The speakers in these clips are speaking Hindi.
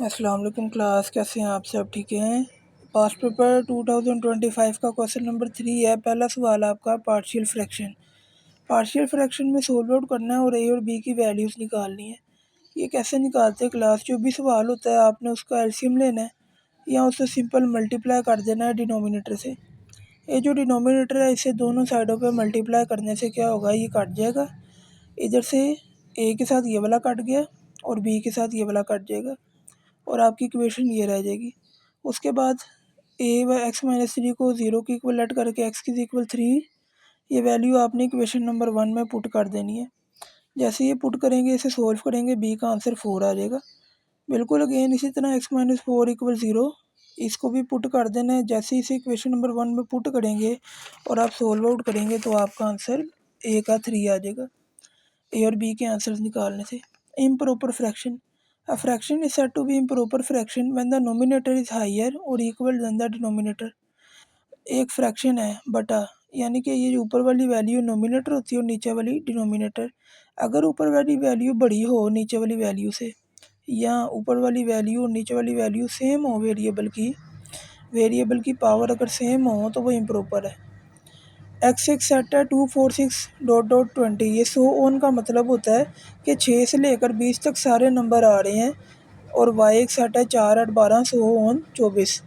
अस्सलाम वालेकुम क्लास, कैसे हैं आप सब? ठीक हैं। पास्ट पेपर 2025 का क्वेश्चन नंबर 3 है। पहला सवाल आपका पार्शियल फ्रैक्शन। पार्शियल फ्रैक्शन में सोल्व आउट करना है और ए और बी की वैल्यूज़ निकालनी है। ये कैसे निकालते हैं क्लास? जो भी सवाल होता है आपने उसका एलसीएम लेना है या उससे सिंपल मल्टीप्लाई कर देना है डिनोमिनेटर से। ये जो डिनोमिनेटर है इसे दोनों साइडों पर मल्टीप्लाई करने से क्या होगा, ये कट जाएगा। इधर से ए के साथ ये वाला कट गया और बी के साथ ये वाला कट जाएगा और आपकी इक्वेशन ये रह जाएगी। उसके बाद ए व एक्स माइनस 3 को 0 की इक्वल लेट करके एक्स की इक्वल 3, ये वैल्यू आपने इक्वेशन नंबर 1 में पुट कर देनी है। जैसे ये पुट करेंगे, इसे सोल्व करेंगे, बी का आंसर 4 आ जाएगा। बिल्कुल अगेन इसी तरह एक्स माइनस 4 इक्वल 0, इसको भी पुट कर देना है। जैसे इसे इक्वेशन नंबर 1 में पुट करेंगे और आप सोल्व आउट करेंगे तो आपका आंसर ए का 3 आ जाएगा। ए और बी के आंसर्स निकालने से। Improper fraction. A fraction is said to be improper fraction when the numerator is higher or equal than the denominator। एक फ्रैक्शन है बटा, यानी कि ये जो ऊपर वाली वैल्यू नोमिनेटर होती है और नीचे वाली डिनोमिनेटर। अगर ऊपर वाली वैल्यू बड़ी हो नीचे वाली वैल्यू से, या ऊपर वाली वैल्यू और नीचे वाली वैल्यू सेम हो, वेरिएबल की पावर अगर सेम हो तो वो इम्प्रॉपर है। एक्स एक सेट है 246 ... 20। ये 100 ओन का मतलब होता है कि 6 से लेकर 20 तक सारे नंबर आ रहे हैं और वाई एक सेट है 4 8 12 100 ओन 24।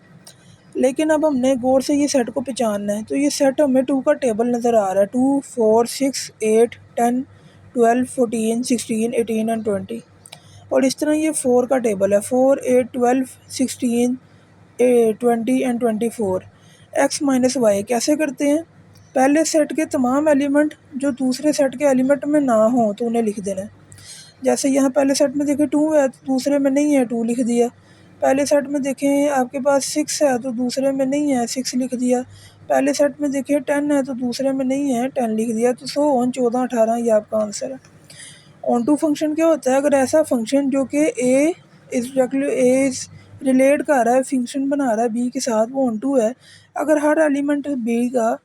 लेकिन अब हमने गौर से ये सेट को पहचानना है, तो ये सेट हमें 2 का टेबल नज़र आ रहा है। 2 4 6 8 10 12 14 16 18 एंड 20। और इस तरह ये 4 का टेबल है, 4 8 12 16 20 एंड 24। एक्स माइनस वाई कैसे करते हैं? पहले सेट के तमाम एलिमेंट जो दूसरे सेट के एलिमेंट में ना हो तो उन्हें लिख देना है। जैसे यहाँ पहले सेट में देखें 2 है तो दूसरे में नहीं है, 2 लिख दिया। पहले सेट में देखें आपके पास 6 है तो दूसरे में नहीं है, 6 लिख दिया। पहले सेट में देखें 10 है तो दूसरे में नहीं है, 10 लिख दिया। तो 100 ओन 14 18 ये आपका आंसर है। ऑन टू फंक्शन क्या होता है? अगर ऐसा फंक्शन जो कि ए इज रिलेट कर रहा है, फंक्शन बना रहा है बी के साथ, वो ऑन टू है। अगर हर एलिमेंट बी का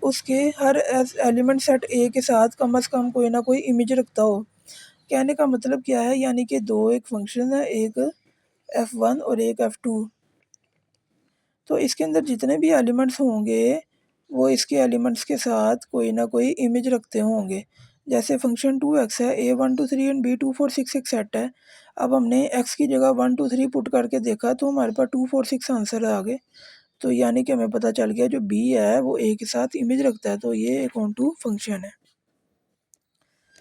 उसके हर एलिमेंट सेट ए के साथ कम से कम कोई ना कोई इमेज रखता हो। कहने का मतलब क्या है? यानी कि दो एक फंक्शन है, एक f1 और एक f2। तो इसके अंदर जितने भी एलिमेंट्स होंगे वो इसके एलिमेंट्स के साथ कोई ना कोई इमेज रखते होंगे। जैसे फंक्शन 2x है, a 1 2 3 एंड b 2 4 6 एक सेट है। अब हमने x की जगह 1 2 3 पुट करके देखा तो हमारे पास 2 4 6 आंसर आ गए। तो यानी कि हमें पता चल गया जो b है वो a के साथ इमेज रखता है, तो ये एक ऑन टू फंक्शन है।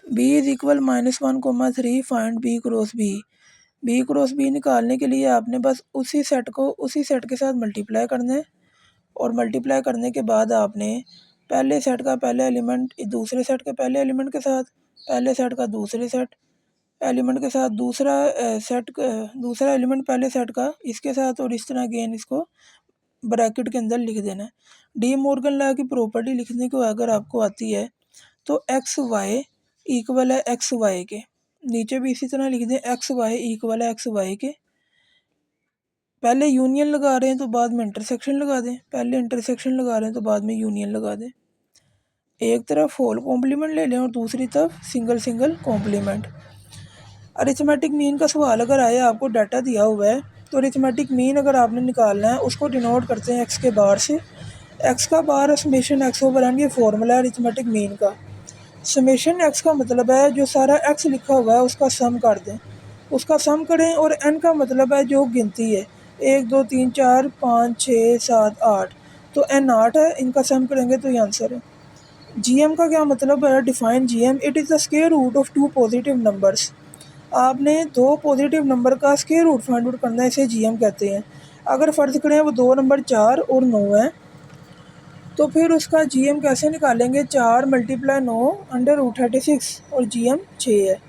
b is equal -1 find b cross b। b cross b निकालने के लिए आपने बस उसी सेट को उसी सेट के साथ मल्टीप्लाई करना है और मल्टीप्लाई करने के बाद आपने पहले सेट का पहले एलिमेंट दूसरे सेट के पहले एलिमेंट के साथ, पहले सेट का दूसरे सेट एलिमेंट के साथ, दूसरा एलिमेंट पहले सेट का इसके साथ, और इस तरह अगेन इसको ब्रैकेट के अंदर लिख देना है। डी मॉर्गन लॉ की प्रॉपर्टी लिखने को अगर आपको आती है तो एक्स वाई इक्वल है एक्स वाई के, नीचे भी इसी तरह लिख दें एक्स वाई इक्वल है एक्स वाई के। पहले यूनियन लगा रहे हैं तो बाद में इंटरसेक्शन लगा दें, पहले इंटरसेक्शन लगा रहे हैं तो बाद में यूनियन लगा दें। एक तरफ होल कॉम्प्लीमेंट ले लें और दूसरी तरफ single single complement. Arithmetic mean का सवाल अगर आए, आपको डाटा दिया हुआ है तो अरिथमेटिक मीन अगर आपने निकालना है उसको डिनोट करते हैं एक्स के बार से। एक्स का बार समेशन एक्स ओवर एन, ये फॉर्मूला है अरिथमेटिक मीन का। समेशन एक्स का मतलब है जो सारा एक्स लिखा हुआ है उसका सम कर दें, उसका सम करें। और एन का मतलब है जो गिनती है, 1 2 3 4 5 6 7 8, तो एन 8 है, इनका सम करेंगे तो ये आंसर है। जीएम का क्या मतलब है? Define GM, it is the square root of 2 positive numbers. आपने 2 पॉजिटिव नंबर का स्क्वायर रूट फाइंड आउट करना है, इसे जीएम कहते हैं। अगर फ़र्ज़ करें वो 2 नंबर 4 और 9 है तो फिर उसका जीएम कैसे निकालेंगे? 4 × 9 √36 और जीएम 6 है।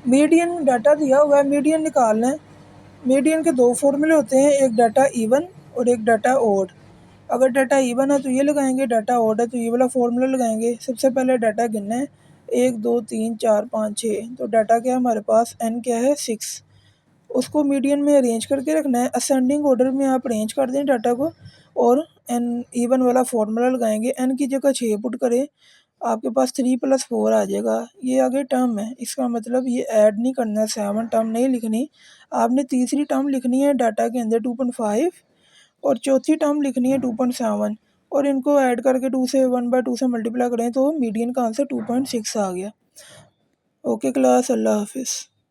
मीडियन डाटा दिया हुआ है, मीडियन निकालना है। मीडियन के 2 फॉर्मूले होते हैं, एक डाटा इवन और एक डाटा ओड। अगर डाटा इवन है तो ये लगाएंगे, डाटा ओड है तो ये वाला फॉर्मूला लगाएंगे। सबसे पहले डाटा गिनना है, 1 2 3 4 5 6। तो डाटा क्या है हमारे पास? एन क्या है? 6। उसको मीडियन में अरेंज करके रखना है, असेंडिंग ऑर्डर में आप अरेंज कर दें डाटा को और एन इवन वाला फार्मूला लगाएंगे। एन की जगह 6 पुट करें, आपके पास 3 + 4 आ जाएगा। ये आगे टर्म है, इसका मतलब ये ऐड नहीं करना है, 7 टर्म नहीं लिखनी। आपने तीसरी टर्म लिखनी है डाटा के अंदर 2.5 और चौथी टर्म लिखनी है 2.7 और इनको ऐड करके 2 से 1/2 से मल्टीप्लाई करें तो मीडियन का आंसर 2.6 आ गया। ओके क्लास, अल्लाह हाफिज़।